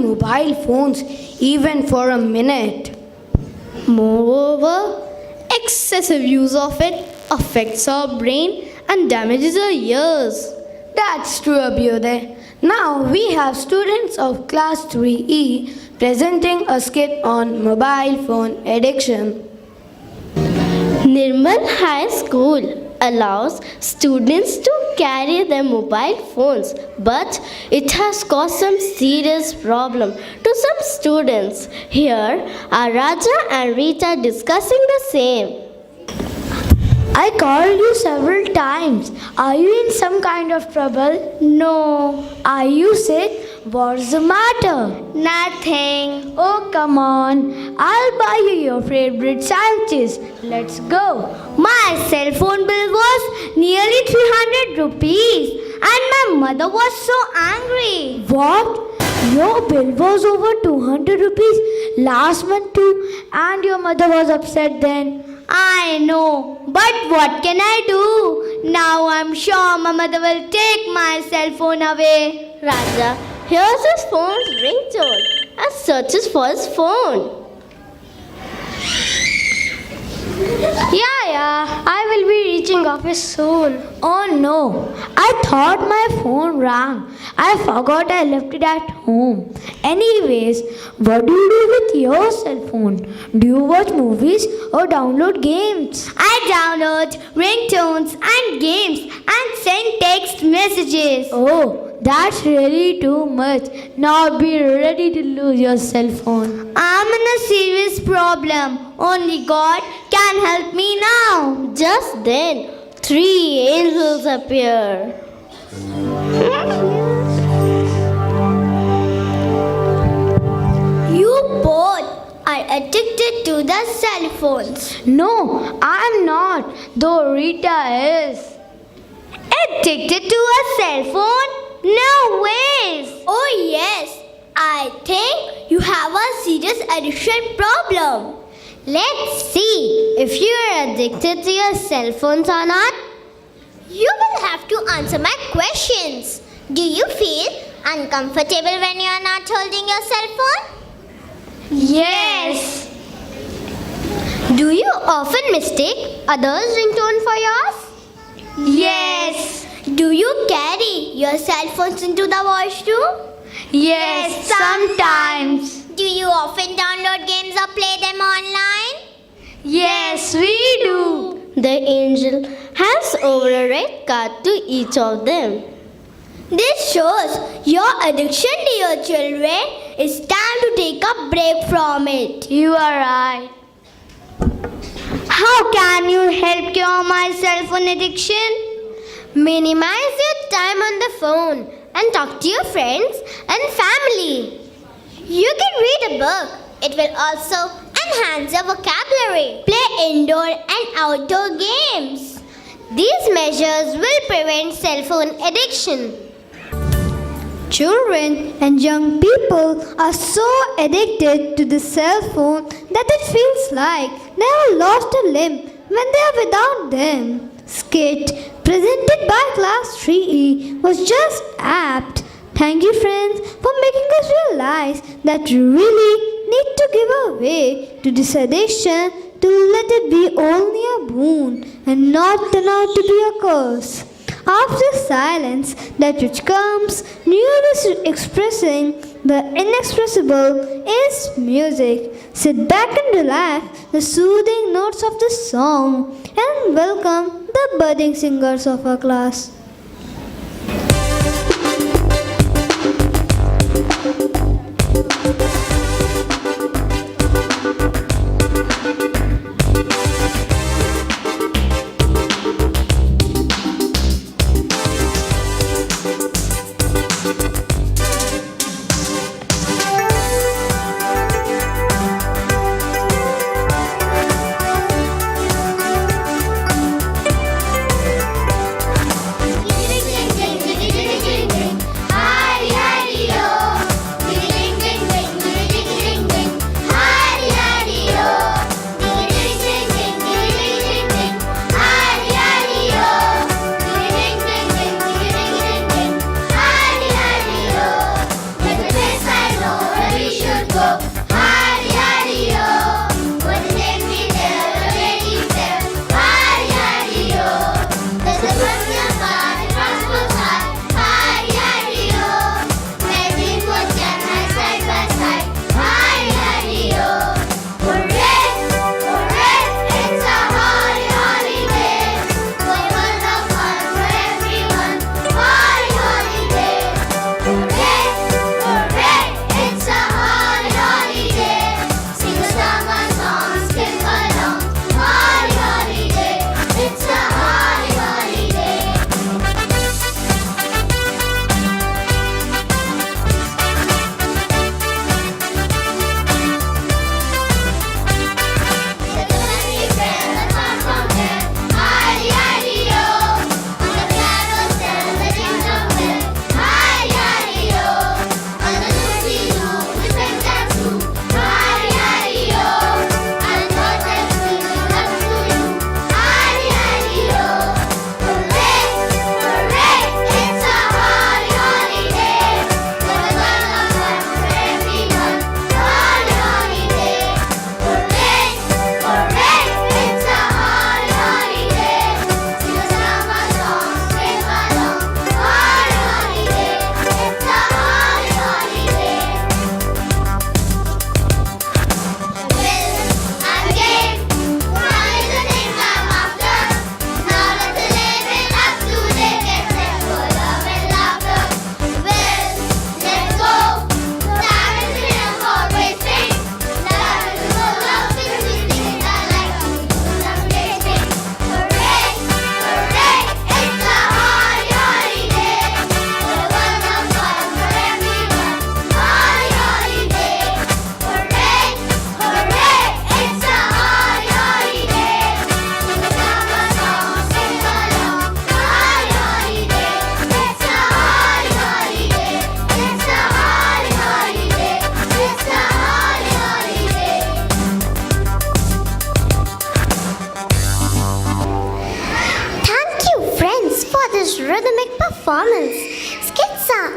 mobile phones even for a minute. Moreover, excessive use of it affects our brain and damages our ears. That's true, Abhyuday. Now we have students of class 3E presenting a skit on mobile phone addiction. Nirmal High School allows students to carry their mobile phones, but it has caused some serious problem to some students. Here are Raja and Rita discussing the same. I called you several times. Are you in some kind of trouble? No, Are you sick? What's the matter? nothing. Oh, come on. I'll buy you your favorite sandwiches. Let's go. My cell phone bill was nearly 300 rupees and my mother was so angry. What? Your bill was over 200 rupees last month too, and your mother was upset then. I know, but what can I do? Now I'm sure my mother will take my cell phone away. Raja, here's his phone's ringtone and searches for his phone. Yeah, I will be reaching office soon. Oh no, I thought my phone rang. I forgot I left it at home. Anyways, what do you do with your cell phone? Do you watch movies or download games? I download ringtones and games and send text messages. Oh, that's really too much. Now be ready to lose your cell phone. I'm in a serious problem. Only God can help me now. Just then, 3 angels appear. You both are addicted to the cell phones. No, I'm not, though Rita is. Addicted to a cell phone? No ways. Oh yes, I think you have a serious addiction problem. Let's see if you are addicted to your cell phones or not. You will have to answer my questions. Do you feel uncomfortable when you are not holding your cell phone? Yes. Do you often mistake others' ringtone for yours? Yes. Do you carry your cell phones into the washroom? Yes, sometimes. Do you often download games or play them online? Yes, we do. The angel hands over a red card to each of them. This shows your addiction to your children. It's time to take a break from it. You are right. How can you help cure my cell phone addiction? Minimize your time on the phone and talk to your friends and family. You can read a book. It will also enhance your vocabulary. Play indoor and outdoor games. These measures will prevent cell phone addiction. Children and young people are so addicted to the cell phone that it feels like they have lost a limb when they are without them. Skit presented by Class 3E was just apt. Thank you, friends, for making us realize that we really need to give away to this addiction to let it be only a boon and not turn out to be a curse. After silence, that which comes nearest expressing the inexpressible is music. Sit back and relax the soothing notes of the song and welcome the budding singers of our class.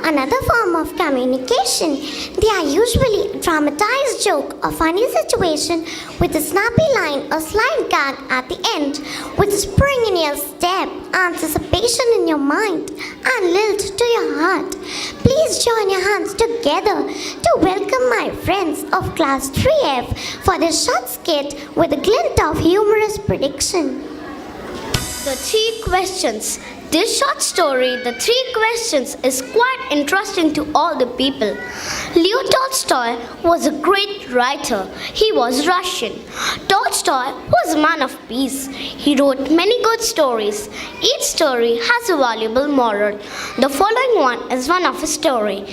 another form of communication. They are usually a dramatized joke or funny situation with a snappy line or slight gag at the end, with a spring in your step, anticipation in your mind, and lilt to your heart. Please join your hands together to welcome my friends of Class 3F for this short skit with a glint of humorous prediction. The Three Questions. This short story, The Three Questions, is quite interesting to all the people. Leo Tolstoy was a great writer. He was Russian. Tolstoy was a man of peace. He wrote many good stories. Each story has a valuable moral. The following one is one of his story.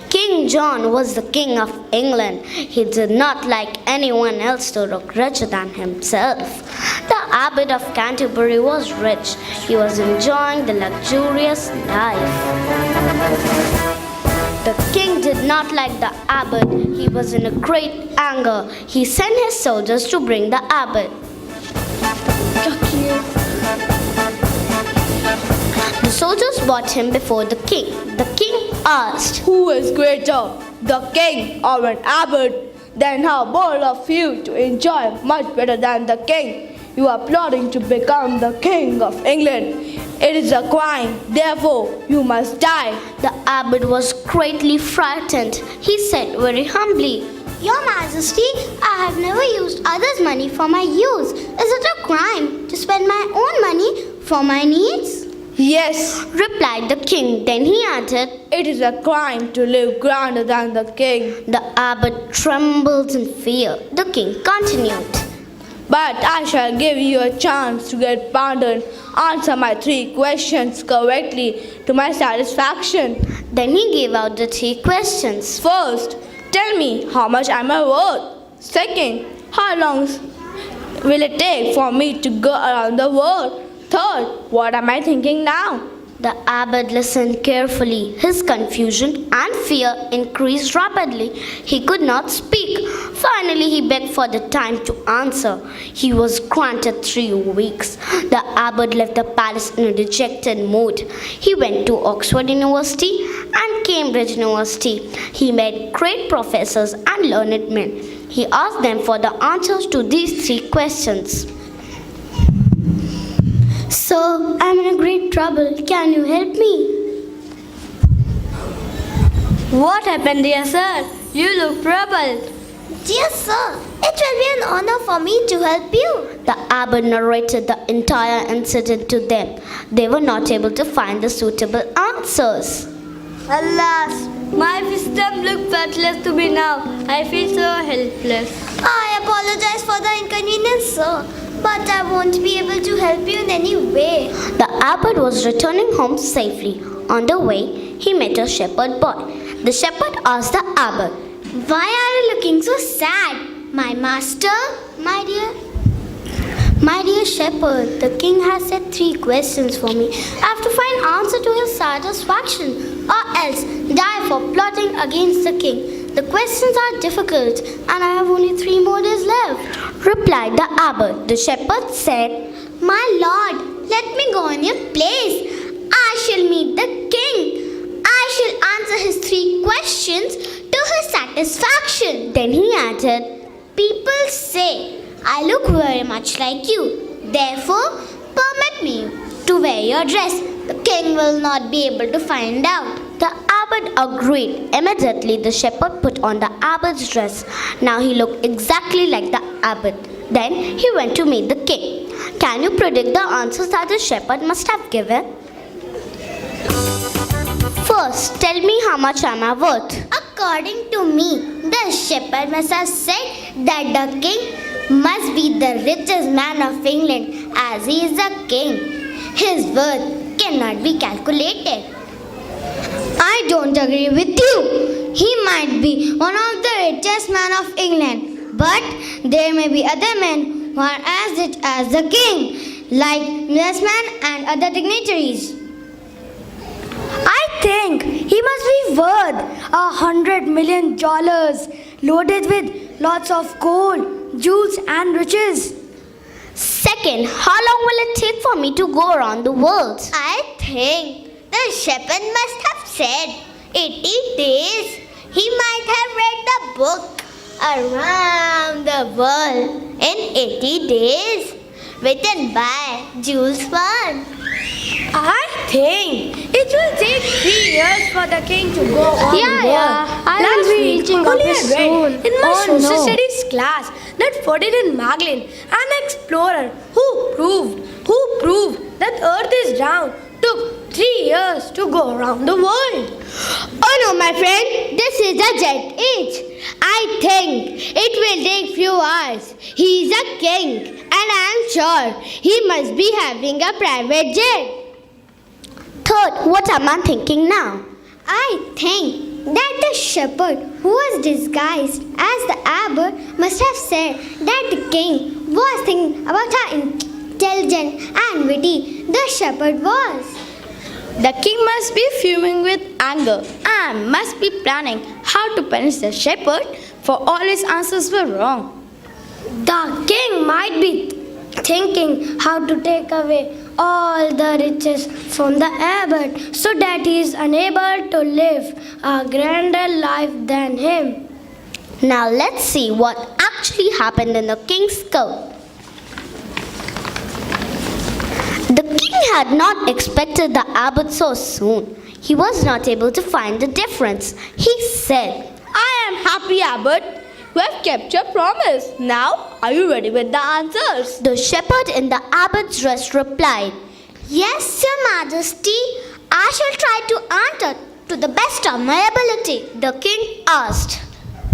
King John was the king of England. He did not like anyone else to look richer than himself. The abbot of Canterbury was rich. He was enjoying the luxurious life. The king did not like the abbot. He was in a great anger. He sent his soldiers to bring the abbot. The soldiers brought him before the king. The king asked, "Who is greater, the king or an abbot? Then how bold of you to enjoy much better than the king. You are plotting to become the king of England. It is a crime, therefore you must die." The abbot was greatly frightened. He said very humbly, "Your Majesty, I have never used others' money for my use. Is it a crime to spend my own money for my needs?" "Yes," replied the king. Then he added, "it is a crime to live grander than the king." The abbot trembled in fear. The king continued, "But I shall give you a chance to get pardoned. Answer my 3 questions correctly to my satisfaction." Then he gave out the 3 questions. First, tell me how much am I worth. Second, how long will it take for me to go around the world? Third, what am I thinking now? The abbot listened carefully. His confusion and fear increased rapidly. He could not speak. Finally, he begged for the time to answer. He was granted 3 weeks. The abbot left the palace in a dejected mood. He went to Oxford University and Cambridge University. He met great professors and learned men. He asked them for the answers to these 3 questions. "Sir, I'm in a great trouble. Can you help me?" What happened, dear sir? You look troubled. "Dear sir, it will be an honor for me to help you." The abbot narrated the entire incident to them. They were not able to find the suitable answers. Alas, my wisdom looks worthless to me now. I feel so helpless. "I apologize for the inconvenience, sir, but I won't be able to help you in any way." The abbot was returning home safely. On the way, he met a shepherd boy. The shepherd asked the abbot, "Why are you looking so sad, my master?" My dear shepherd, the king has set 3 questions for me. I have to find answer to his satisfaction, or else die for plotting against the king. The questions are difficult, and I have only 3 more days left," replied the abbot. The shepherd said, "My lord, let me go in your place. I shall meet the king. I shall answer his 3 questions to his satisfaction." Then he added, "People say I look very much like you. Therefore, permit me to wear your dress. The king will not be able to find out." The abbot agreed. Immediately, the shepherd put on the abbot's dress. Now he looked exactly like the abbot. Then he went to meet the king. Can you predict the answers that the shepherd must have given? First, tell me how much am I worth? According to me, the shepherd must have said that the king must be the richest man of England, as he is the king. His worth cannot be calculated. I don't agree with you. He might be one of the richest men of England, but there may be other men who are as rich as the king, like this man and other dignitaries. I think he must be worth $100 million, loaded with lots of gold, jewels and riches. Second, how long will it take for me to go around the world? I think the shepherd must have said 80 days. He might have read the book Around the World in 80 Days, written by Jules Verne. I think it will take 3 years for the king to go on the world. I will Last be week, reaching only office I read soon. in my Oh, social no. studies class that Ferdinand Magellan, an explorer who proved that Earth is round, took 3 years to go around the world. Oh no, my friend, this is the jet age. I think it will take few hours. He is a king, and I am sure he must be having a private jet. Third, what am I thinking now? I think that the shepherd who was disguised as the abbot must have said that the king was thinking about how intelligent and witty the shepherd was. The king must be fuming with anger and must be planning how to punish the shepherd for all his answers were wrong. The king might be thinking how to take away all the riches from the abbot so that he is unable to live a grander life than him. Now let's see what actually happened in the king's court. The king had not expected the abbot so soon. He was not able to find the difference. He said, I am happy, abbot. You have kept your promise. Now, are you ready with the answers? The shepherd in the abbot's dress replied, Yes, your majesty. I shall try to answer to the best of my ability. The king asked,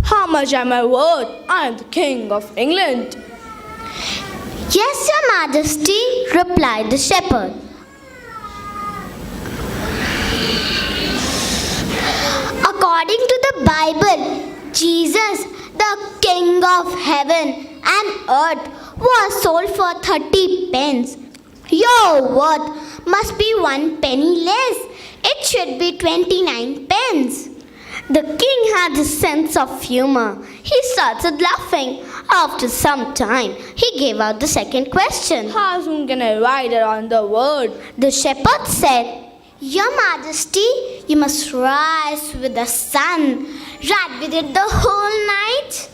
How much am I worth? I am the king of England. Yes, your majesty, replied the shepherd. According to the Bible, Jesus, the King of heaven and earth, was sold for 30 pence. Your worth must be 1 penny less. It should be 29 pence. The king had a sense of humor. He started laughing. After some time, he gave out the second question. How soon can I ride around the world? The shepherd said, Your Majesty, you must rise with the sun, ride with it the whole night.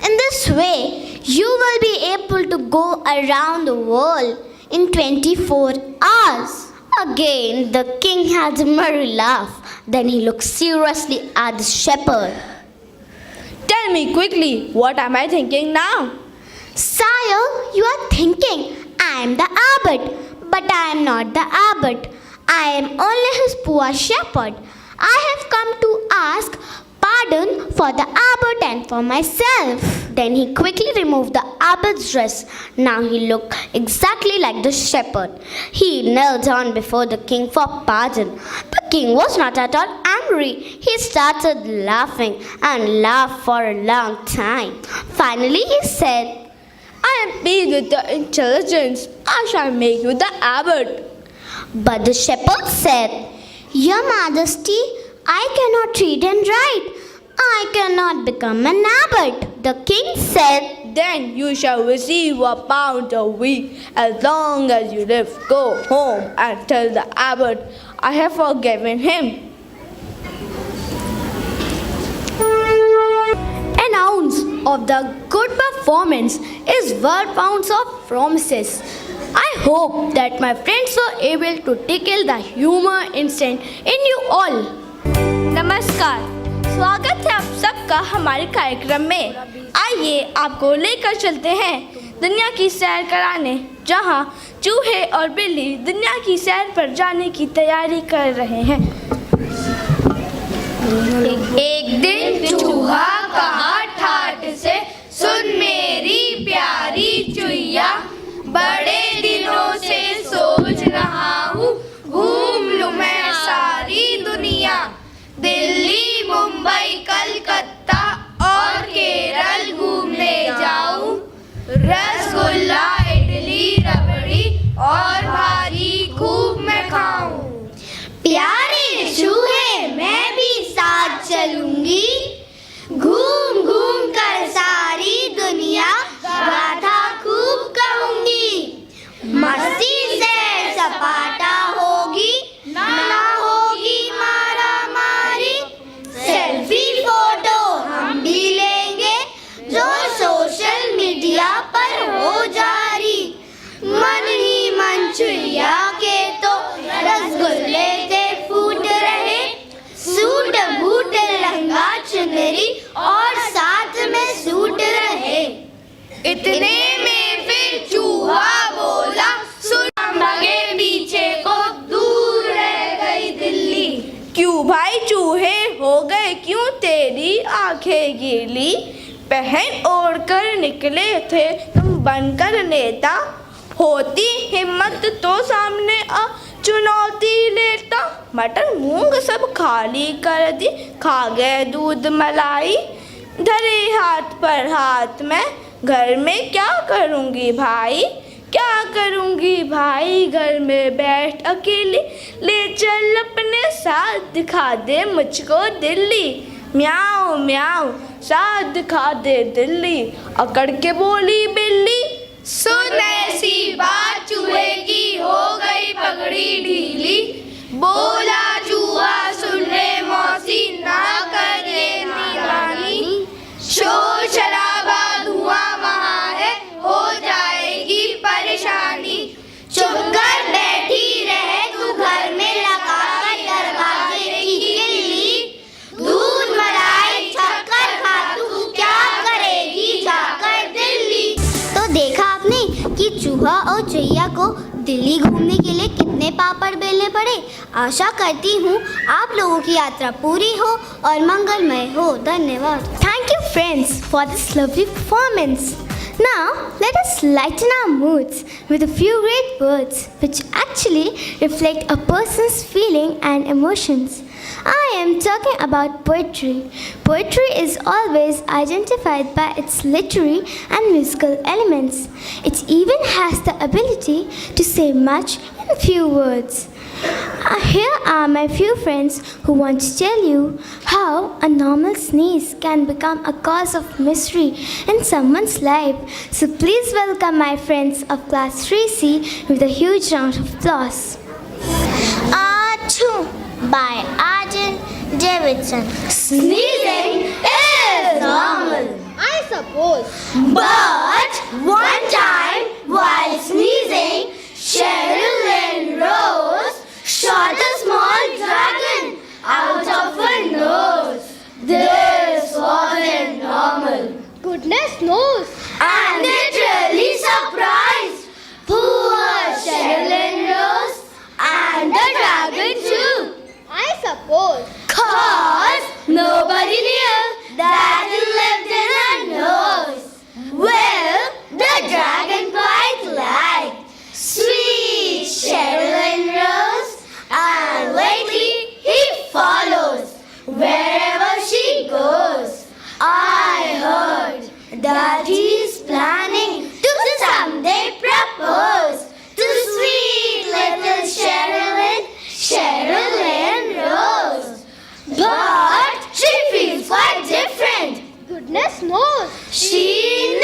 In this way, you will be able to go around the world in 24 hours. Again, the king had a merry laugh. Then he looked seriously at the shepherd. Tell me quickly, what am I thinking now? Sire, you are thinking, I am the abbot, but I am not the abbot. I am only his poor shepherd. I have come to ask pardon for the abbot and for myself. Then he quickly removed the abbot's dress. Now he looked exactly like the shepherd. He knelt down before the king for pardon. The king was not at all angry. He started laughing and laughed for a long time. Finally he said, I am pleased with your intelligence. I shall make you the abbot. But the shepherd said, Your Majesty, I cannot read and write. I cannot become an abbot. The king said, Then you shall receive £1 a week as long as you live. Go home and tell the abbot I have forgiven him. An ounce of the good performance is worth pounds of promises. I hope that my friends were able to tickle the humor instinct in you all. नमस्कार, स्वागत है आप सबका हमारे कार्यक्रम में। आइए आपको लेकर चलते हैं दुनिया की सैर कराने, जहां चूहे और बिल्ली दुनिया की सैर पर जाने की तैयारी कर रहे हैं। एक दिन चूहा कहा ठाठ से, सुन मेरी प्यारी चुईया, बड़े दिनों से सोच रहा हूँ घूम लूँ मैं सारी दुनिया। दिल्ली, मुंबई, कलकत्ता और केरल घूमने जाऊं। रसगुल्ला, इडली, रबड़ी और भाजी खूब मैं खाऊं। प्यारे चूहे, मैं भी साथ चलूंगी। घूम घूम कर सारी दुनिया गाथा खूब कहूंगी। मस्त लहंगा चुनरी और साथ में सूट रहे। इतने में फिर चूहा बोला, सुन भगे पीछे को, दूर रह गई दिल्ली। क्यों भाई चूहे हो गए क्यों तेरी आंखें गीली? पहन ओढ़ कर निकले थे तुम बनकर नेता, होती हिम्मत तो सामने आ चुनौती लेता। मटर मूंग सब खाली कर दी, खा गए दूध मलाई। धरे हाथ पर हाथ में, घर में क्या करूँगी भाई? क्या करूँगी भाई घर में बैठ अकेली? ले चल अपने साथ दिखा दे मुझको दिल्ली। म्याऊं म्याऊं साथ दिखा दे दिल्ली, अकड़ के बोली बिल्ली। सुन ऐसी बात चूहे की हो गई पगड़ी ढीली। बोला चूहा सुन रे मौसी ना करे नादानी। शोर शराबा धुआं वहाँ है, हो जाएगी परेशानी। चुप कर बैठी रहे तू घर में लगा के दरवाजे की किल्ली। दूध मलाई छक्कर खा तू क्या करेगी जाकर दिल्ली। तो देखा आपने कि चूहा और चैया को दिल्ली घूमने के लिए कितने पापड़ बेलने पड़े। आशा करती हूँ आप लोगों की यात्रा पूरी हो और मंगलमय हो। धन्यवाद। Thank you friends for this lovely performance. Now let us lighten our moods with a few great words which actually reflect a person's feeling and emotions. I am talking about poetry. Poetry is always identified by its literary and musical elements. It even has the ability to say much in few words. Here are my few friends who want to tell you how a normal sneeze can become a cause of misery in someone's life. So please welcome my friends of class 3C with a huge round of applause. Achoo by Arjun Davidson. Sneezing is normal, I suppose. But one time while sneezing, Sherilyn Rose shot a small dragon out of her nose. This wasn't normal. Goodness knows. And it really surprised poor Sherilyn Rose and the dragon too, I suppose. 'Cause nobody knew that it lived in her nose. Well, the dragon quite liked sweet Sherilyn Rose, and lately he follows wherever she goes. I heard that he's planning to someday propose to sweet little Sherilyn Rose. But she feels quite different. Goodness knows. She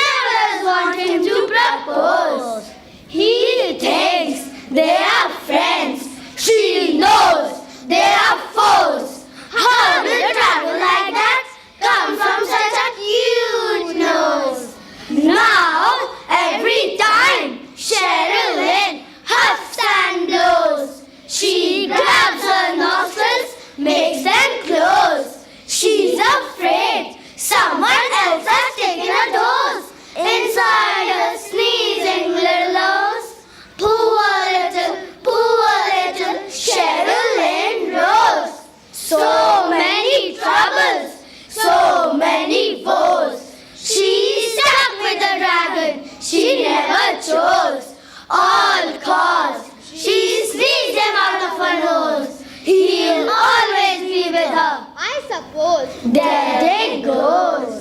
never wants him to propose. He thinks they are friends. She knows they are foes. How did a dragon like that come from such a cute nose? Now, every time Sherilyn huffs and blows, she grabs her nostrils, makes them close. She's afraid someone else has taken a dose inside her sneezing little nose. Poor little Sherilyn Rose. So many troubles, so many woes. She's stuck with the dragon she never chose. All 'cause she sneezed him out of her nose. He'll always be with her, I suppose. There it goes.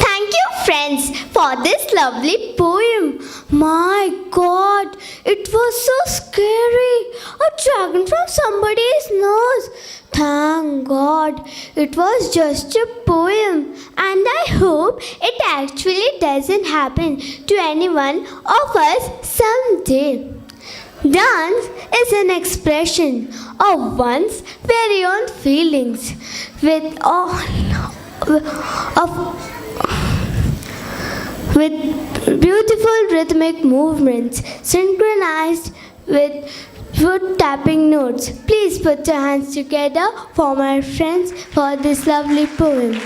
Thank you, friends, for this lovely poem. My God, it was so scary. A dragon from somebody's nose. Thank God, it was just a poem, and I hope it actually doesn't happen to anyone of us someday. Dance is an expression of one's very own feelings with beautiful rhythmic movements synchronized with foot tapping notes. Please put your hands together for my friends for this lovely poem.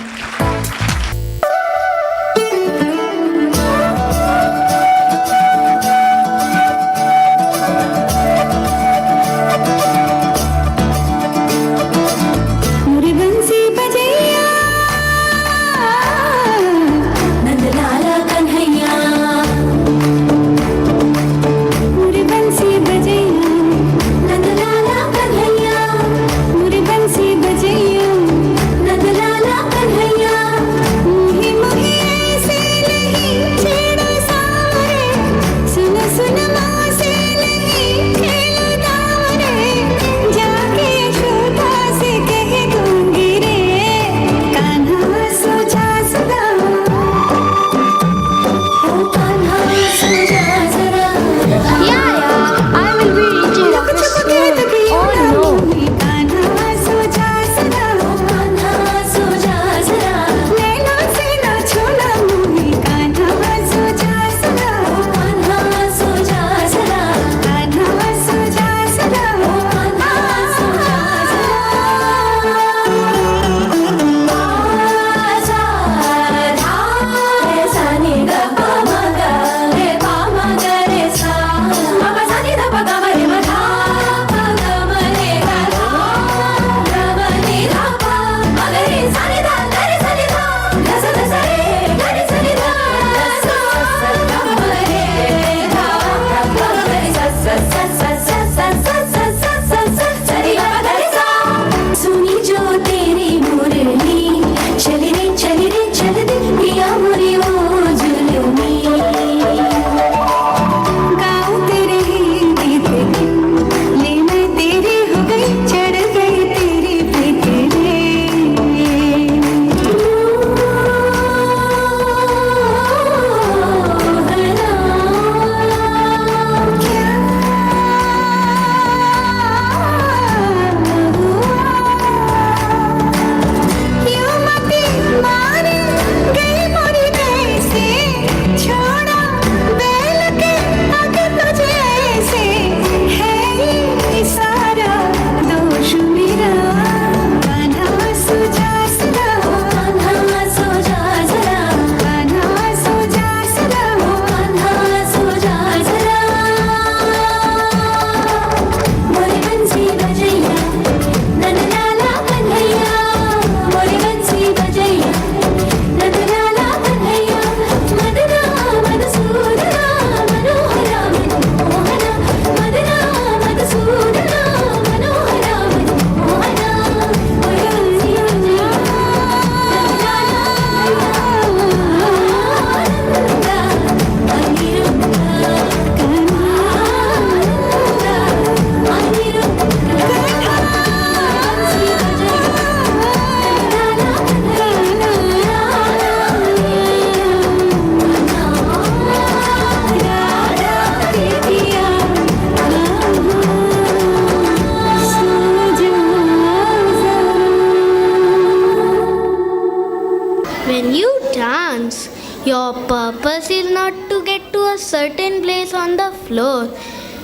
Your purpose is not to get to a certain place on the floor.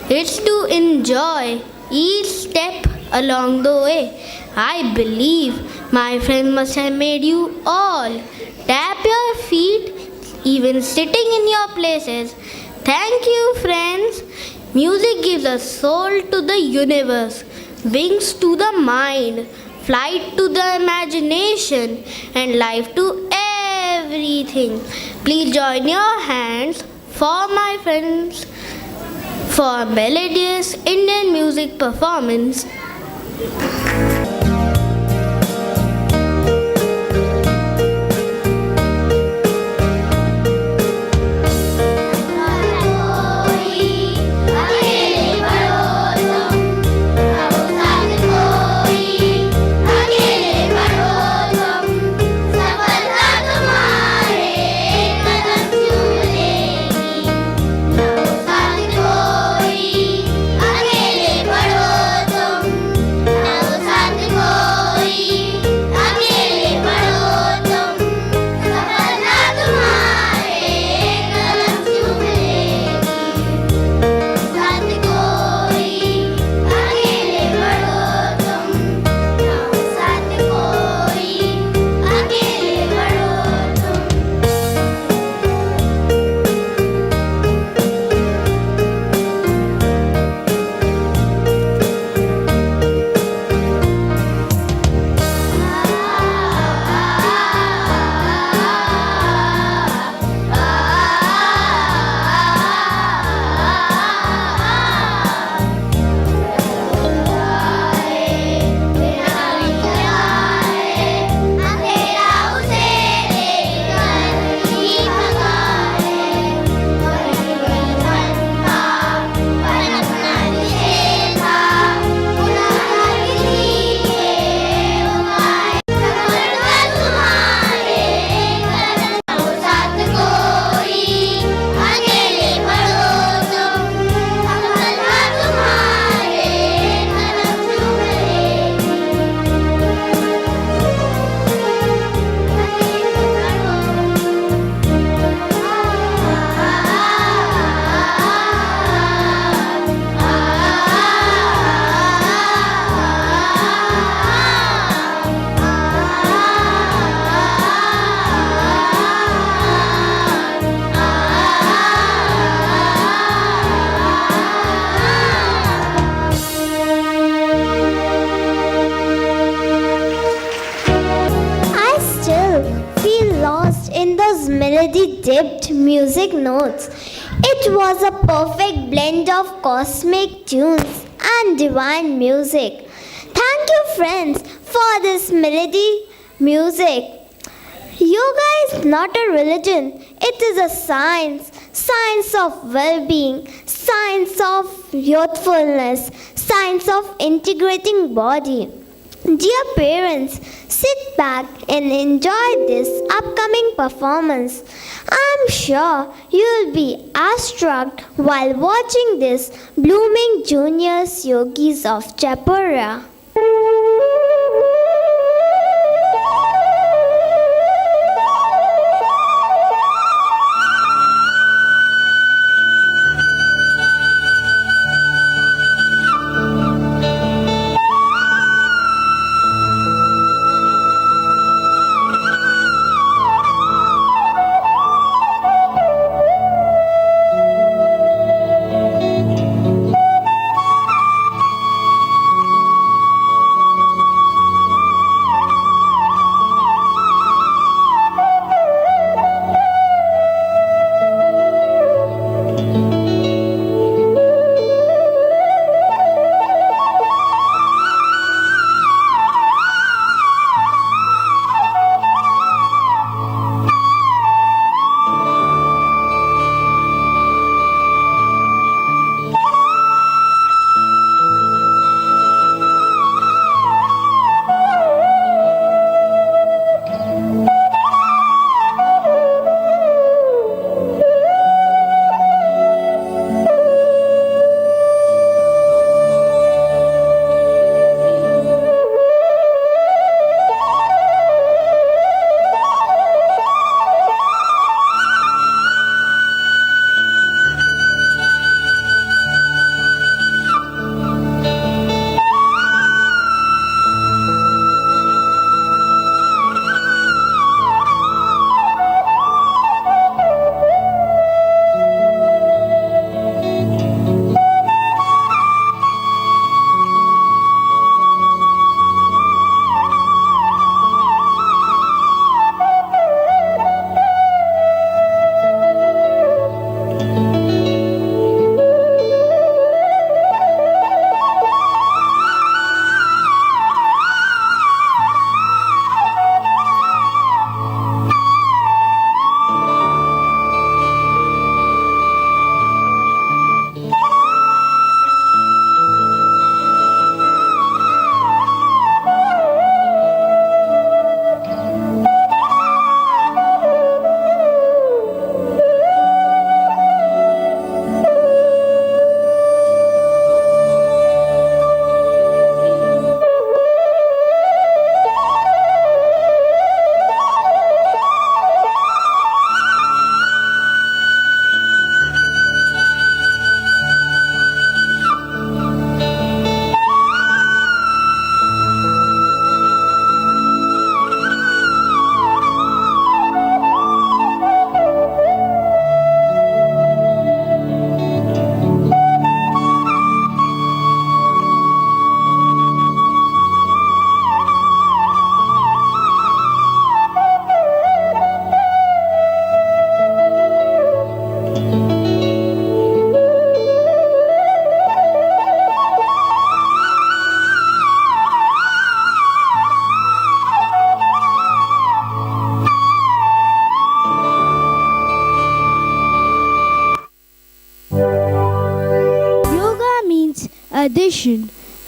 It's to enjoy each step along the way. I believe my friend must have made you all tap your feet, even sitting in your places. Thank you, friends. Music gives a soul to the universe, wings to the mind, flight to the imagination, and life to everything. Please join your hands for my friends for melodious Indian music performance. Now tipped music notes. It was a perfect blend of cosmic tunes and divine music. Thank you, friends, for this melody music. Yoga is not a religion, it is a science. Science of well-being, science of youthfulness, science of integrating body. Dear parents, sit back and enjoy this upcoming performance. I'm sure you'll be awestruck while watching this blooming juniors yogis of Jaipuria.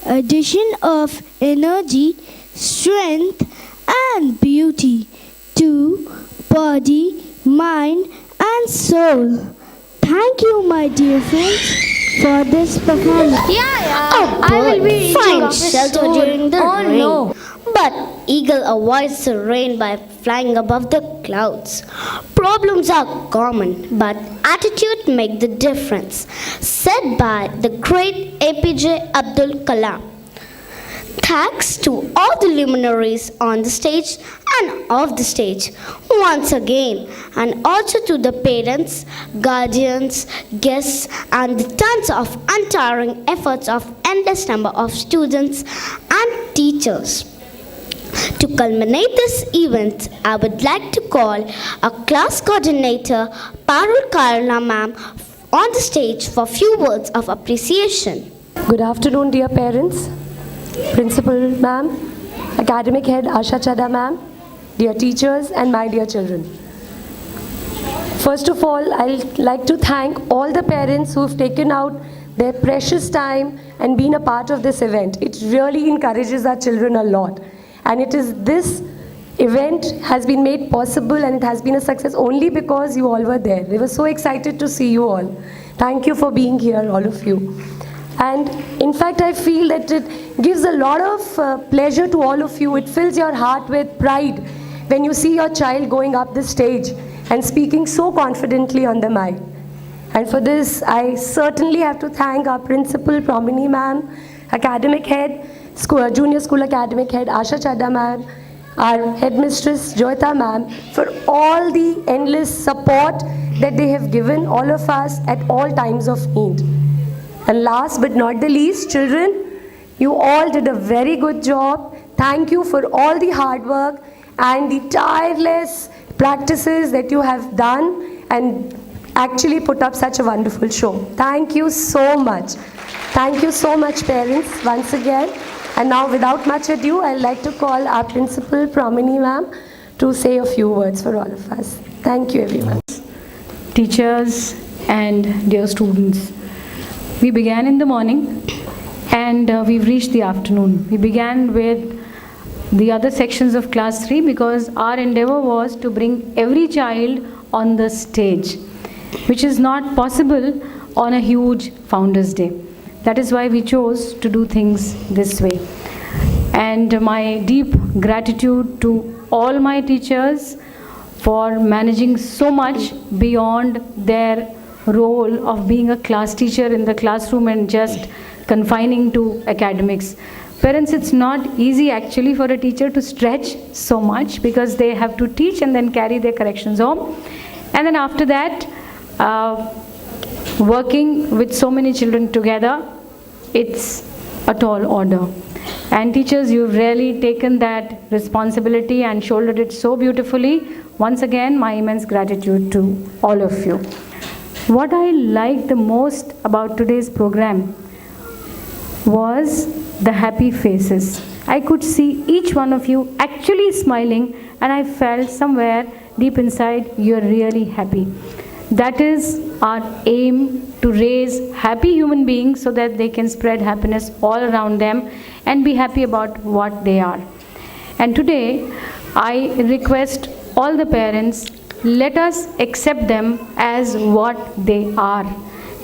addition of energy, strength and beauty to body, mind and soul. Thank you, my dear friends, for this performance. I will be reaching Find office shelter soon. during the Oh rain. no. But eagle avoids the rain by flying above the clouds. Problems are common, but attitude make the difference. Said by the great APJ Abdul Kalam. Thanks to all the luminaries on the stage and off the stage once again, and also to the parents, guardians, guests, and the tons of untiring efforts of endless number of students and teachers. To culminate this event, I would like to call our class coordinator, Parul Karna ma'am, on the stage for few words of appreciation. Good afternoon, dear parents, principal ma'am, academic head Asha Chadha ma'am, dear teachers and my dear children. First of all, I'd like to thank all the parents who've taken out their precious time and been a part of this event. It really encourages our children a lot. And it is this event has been made possible and it has been a success only because you all were there. We were so excited to see you all. Thank you for being here, all of you. And in fact, I feel that it gives a lot of pleasure to all of you. It fills your heart with pride when you see your child going up the stage and speaking so confidently on the mic. And for this, I certainly have to thank our principal, Promini ma'am, academic head, junior school academic head, Asha Chadha ma'am, our headmistress, Joyita ma'am, for all the endless support that they have given all of us at all times of need. And last but not the least, children, you all did a very good job. Thank you for all the hard work and the tireless practices that you have done and actually put up such a wonderful show. Thank you so much. Thank you so much, parents, once again. And now, without much ado, I'd like to call our principal, Promini ma'am, to say a few words for all of us. Thank you, everyone. Teachers and dear students, we began in the morning and we've reached the afternoon. We began with the other sections of class 3 because our endeavor was to bring every child on the stage, which is not possible on a huge Founders' Day. That is why we chose to do things this way. And my deep gratitude to all my teachers for managing so much beyond their role of being a class teacher in the classroom and just confining to academics. Parents, it's not easy actually for a teacher to stretch so much because they have to teach and then carry their corrections home. And then after that, working with so many children together, it's a tall order. And teachers, you've really taken that responsibility and shouldered it so beautifully. Once again, my immense gratitude to all of you. What I liked the most about today's program was the happy faces. I could see each one of you actually smiling, and I felt somewhere deep inside you're really happy. That is our aim, to raise happy human beings so that they can spread happiness all around them and be happy about what they are. And today, I request all the parents, let us accept them as what they are.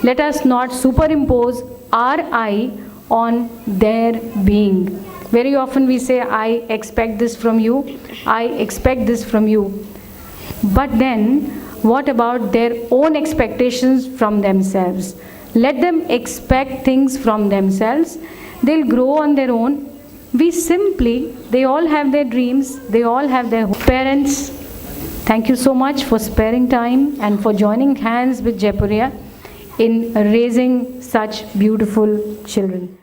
Let us not superimpose our I on their being. Very often we say, I expect this from you, I expect this from you. But then, what about their own expectations from themselves? Let them expect things from themselves. They'll grow on their own. They all have their dreams, they all have their parents. Thank you so much for sparing time and for joining hands with Jaipuria in raising such beautiful children.